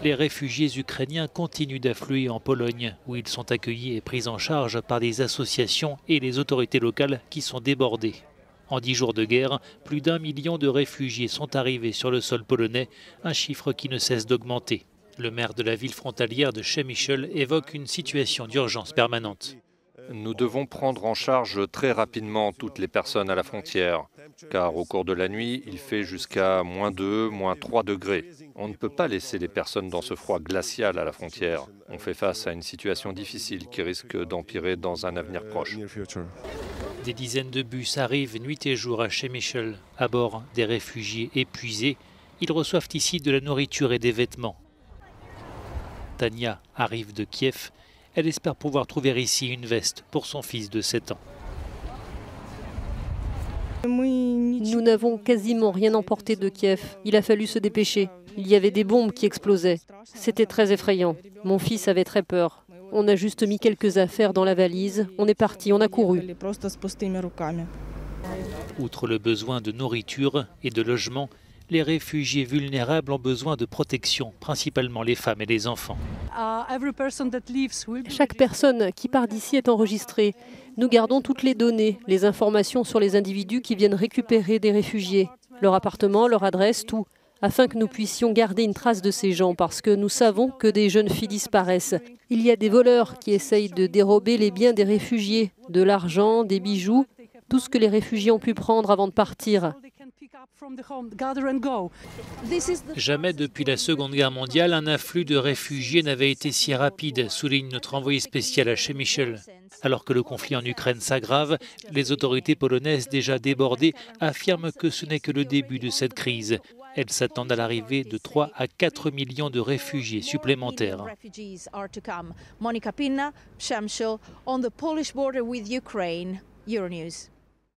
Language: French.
Les réfugiés ukrainiens continuent d'affluer en Pologne, où ils sont accueillis et pris en charge par des associations et les autorités locales qui sont débordées. En 10 jours de guerre, plus d'1 million de réfugiés sont arrivés sur le sol polonais, un chiffre qui ne cesse d'augmenter. Le maire de la ville frontalière de Przemyśl évoque une situation d'urgence permanente. Nous devons prendre en charge très rapidement toutes les personnes à la frontière, car au cours de la nuit, il fait jusqu'à -2, -3 degrés. On ne peut pas laisser les personnes dans ce froid glacial à la frontière. On fait face à une situation difficile qui risque d'empirer dans un avenir proche. Des dizaines de bus arrivent nuit et jour à Przemyśl. À bord, des réfugiés épuisés. Ils reçoivent ici de la nourriture et des vêtements. Tania arrive de Kiev. Elle espère pouvoir trouver ici une veste pour son fils de 7 ans. Nous n'avons quasiment rien emporté de Kiev. Il a fallu se dépêcher. Il y avait des bombes qui explosaient. C'était très effrayant. Mon fils avait très peur. On a juste mis quelques affaires dans la valise. On est parti, on a couru. Outre le besoin de nourriture et de logement, les réfugiés vulnérables ont besoin de protection, principalement les femmes et les enfants. Chaque personne qui part d'ici est enregistrée. Nous gardons toutes les données, les informations sur les individus qui viennent récupérer des réfugiés, leur appartement, leur adresse, tout, afin que nous puissions garder une trace de ces gens, parce que nous savons que des jeunes filles disparaissent. Il y a des voleurs qui essayent de dérober les biens des réfugiés, de l'argent, des bijoux, tout ce que les réfugiés ont pu prendre avant de partir. Jamais depuis la Seconde Guerre mondiale, un afflux de réfugiés n'avait été si rapide, souligne notre envoyé spécial à Przemyśl. Alors que le conflit en Ukraine s'aggrave, les autorités polonaises déjà débordées affirment que ce n'est que le début de cette crise. Elles s'attendent à l'arrivée de 3 à 4 millions de réfugiés supplémentaires. Monika Pinna, Przemyśl, on the Polish border with Ukraine, Euronews.